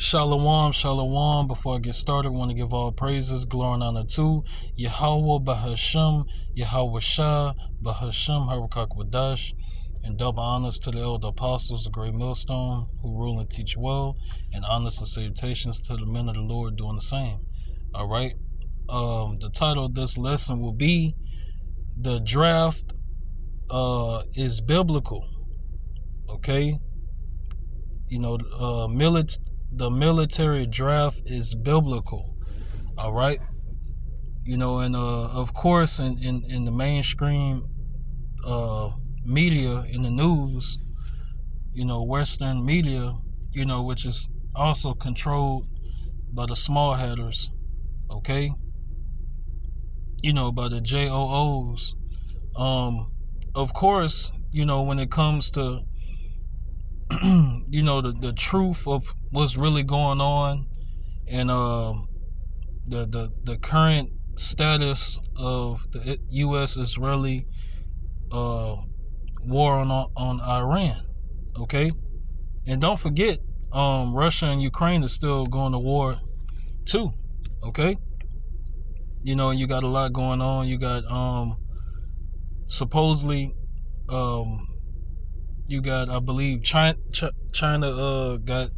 Shalom, shalom. Before I get started, I want to give all praises, glory, and honor to Yahweh Bahashem, Yahweh Shah, Bahashem, Harakak Wadash, and double honors to the elder apostles, the great millstone, who rule and teach well, and honors and salutations to the men of the Lord doing the same. All right. The title of this lesson will be "The Draft is Biblical." Okay. The military draft is biblical. All right. And of course in the mainstream media, in the news, Western media, which is also controlled by the small headers, okay, by the JOOs. Of course, when it comes to the truth of what's really going on, and the current status of the U.S.-Israeli war on Iran, okay? And don't forget, Russia and Ukraine is still going to war too, okay? You got a lot going on. You got supposedly you got, I believe, China got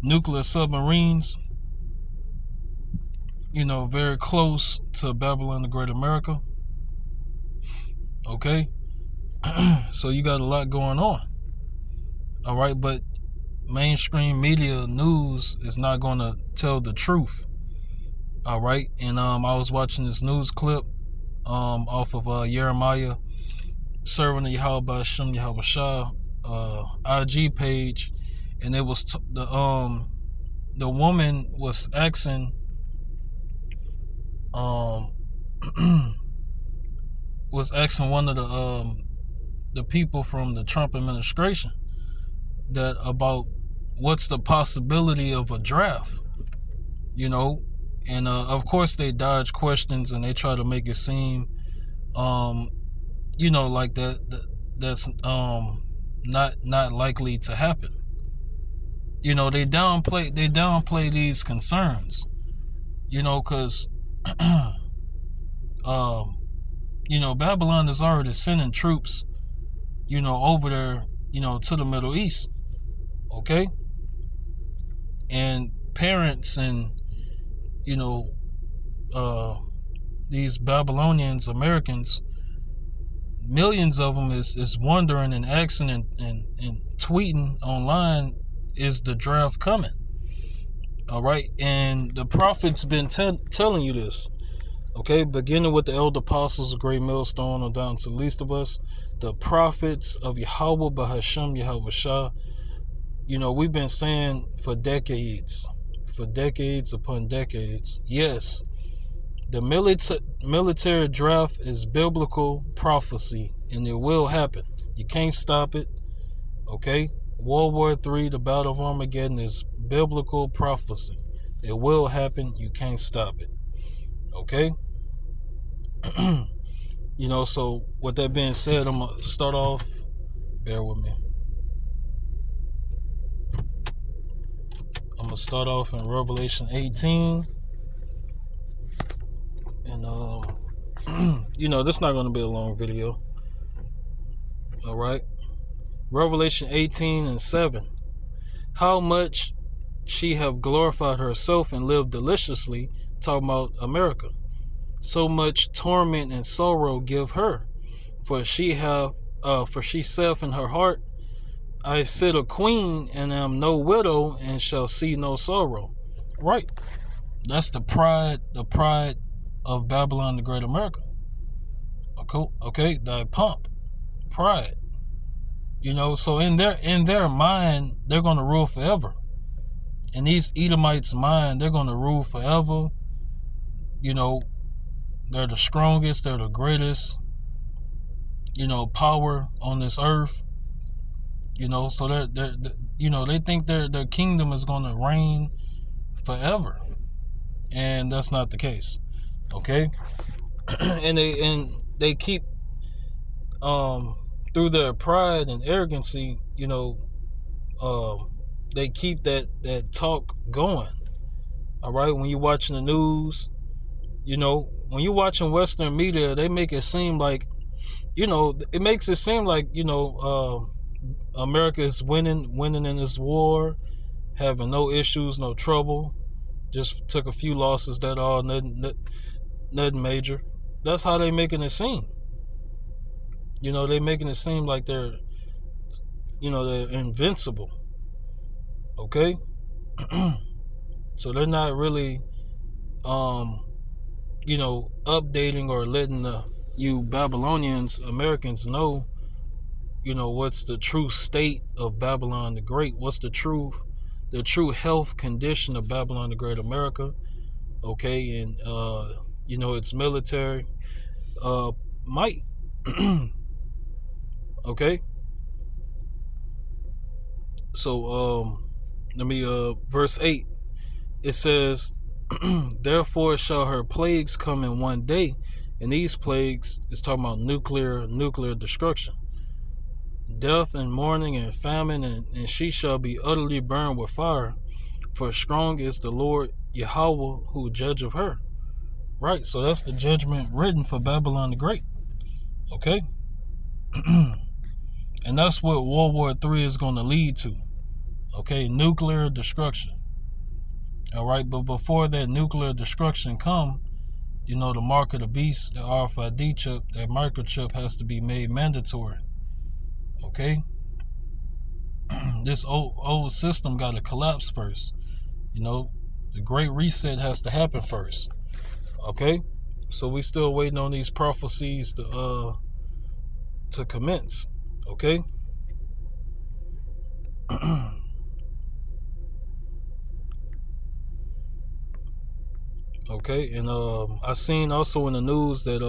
nuclear submarines, very close to Babylon the Great America. Okay? So you got a lot going on. All right, but mainstream media news is not going to tell the truth. All right? And I was watching this news clip off of Jeremiah, servant of Yahweh Hashem, Yahweh Shah, IG page, and it was the woman was asking one of the people from the Trump administration that about what's the possibility of a draft, and of course they dodge questions and they try to make it seem like that's not likely to happen. They downplay these concerns, because Babylon is already sending troops, over there, to the Middle East, okay? And parents and, these Babylonians, Americans, millions of them is wondering and asking and tweeting online, is the draft coming? All right, and the prophet's been telling you this, okay, beginning with the elder apostles, the great millstone, or down to the least of us, the prophets of Yahweh Bahashem, Yahweh Shah. We've been saying for decades upon decades, yes, the military draft is biblical prophecy, and it will happen. You can't stop it, okay? World War III, the Battle of Armageddon, is biblical prophecy. It will happen. You can't stop it, okay? So with that being said, I'm going to start off. Bear with me. I'm going to start off in Revelation 18. And, this is not going to be a long video. All right. Revelation 18:7. How much she have glorified herself and lived deliciously, talking about America. So much torment and sorrow give her. For she saith in her heart, I sit a queen and am no widow and shall see no sorrow. Right. That's the pride of Babylon the Great America. Okay, thy pomp, pride. So in their mind, they're gonna rule forever. In these Edomites' mind, they're gonna rule forever. They're the strongest, they're the greatest, power on this earth. So they think their kingdom is gonna reign forever. And that's not the case. Okay? and they keep through their pride and arrogancy, they keep that talk going. All right, when you're watching the news, when you're watching Western media, they make it seem like, it makes it seem like, America is winning in this war, having no issues, no trouble. Just took a few losses, that all, nothing major. That's how they making it seem. They making it seem like they're invincible. Okay? So they're not really, updating or letting you Babylonians, Americans know, what's the true state of Babylon the Great. What's the true health condition of Babylon the Great America. Okay? And, its military might. Okay? So, let me, verse 8, it says, therefore shall her plagues come in one day, and these plagues is talking about nuclear destruction, death and mourning and famine, and she shall be utterly burned with fire, for strong is the Lord Yahweh who judgeth her. Right, so that's the judgment written for Babylon the Great. Okay? And that's what World War III is going to lead to. Okay, nuclear destruction. All right, but before that nuclear destruction come, the mark of the beast, the RFID chip, that microchip has to be made mandatory. Okay? This old system got to collapse first. The great reset has to happen first. Okay? So we still waiting on these prophecies to commence. Okay? Okay, and I seen also in the news that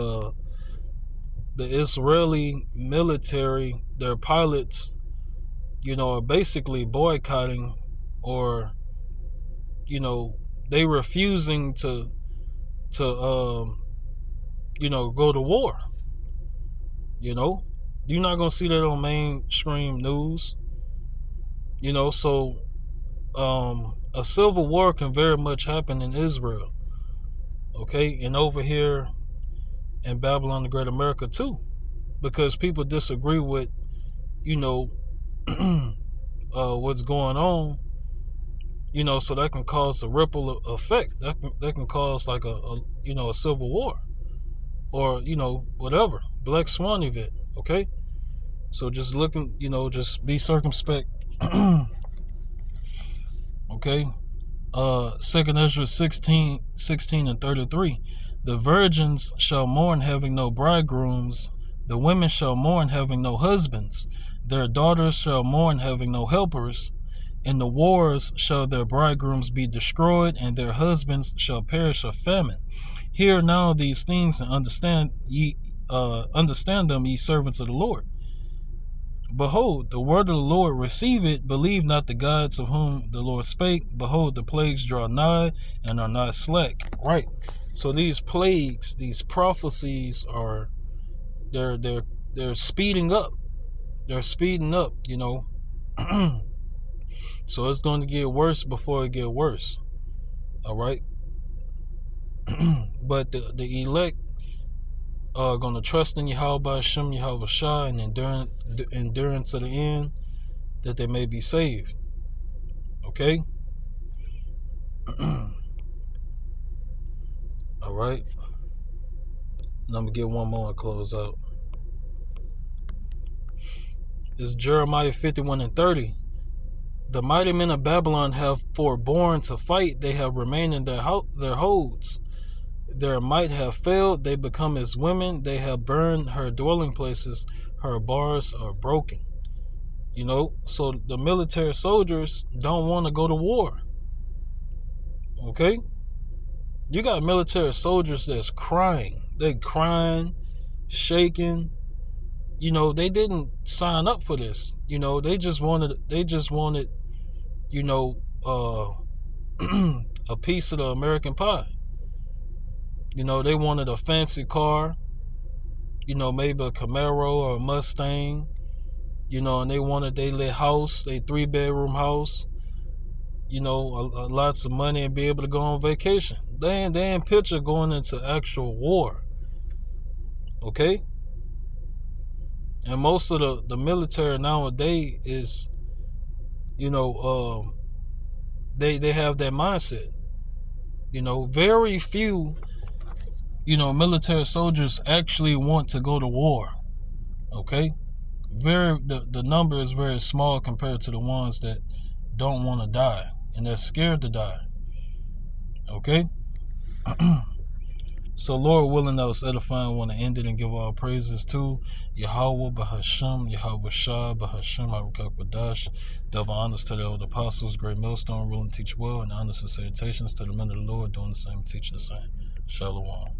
the Israeli military, their pilots, are basically boycotting, or they refusing to go to war. You're not gonna see that on mainstream news. So a civil war can very much happen in Israel. Okay, and over here in Babylon the Great America too, because people disagree with, what's going on. So that can cause a ripple effect. That can cause like a civil war, or whatever, Black Swan event. Okay, so just looking, just be circumspect. Okay. 2nd Ezra 16 and 33. The virgins shall mourn, having no bridegrooms. The women shall mourn, having no husbands. Their daughters shall mourn, having no helpers. In the wars shall their bridegrooms be destroyed, and their husbands shall perish of famine. Hear now these things, and understand them, ye servants of the Lord. Behold, the word of the Lord, receive it, believe not the gods of whom the Lord spake. Behold, the plagues draw nigh and are not slack. Right. So these plagues, these prophecies are, they're speeding up. They're speeding up, So it's going to get worse before it get worse. All right. But the elect are going to trust in Yahweh Hashem Yahweh Shah, and endure to the end, that they may be saved. Okay? All right. And I'm going to get one more and close out. It's Jeremiah 51 and 30. The mighty men of Babylon have forborne to fight. They have remained in their holds. Their might have failed. They become as women. They have burned her dwelling places. Her bars are broken. So the military soldiers don't want to go to war. Okay? You got military soldiers that's crying. They crying, shaking. They didn't sign up for this. They just wanted, a piece of the American pie. They wanted a fancy car, maybe a Camaro or a Mustang, and they wanted their lit house, their 3-bedroom house, lots of money and be able to go on vacation. They ain't picture going into actual war. Okay? And most of the military nowadays is, they have that mindset. Very few, military soldiers actually want to go to war. Okay? The number is very small compared to the ones that don't want to die and they're scared to die. Okay? So Lord willing, that was edifying. I want to end it and give all praises to Yahweh Bahasham, Yahweh Shah Bahasham, Harukak double honors to the old apostles, great millstone, ruling, teach well, and honors and salutations to the men of the Lord doing the same, teaching the same. Shalom.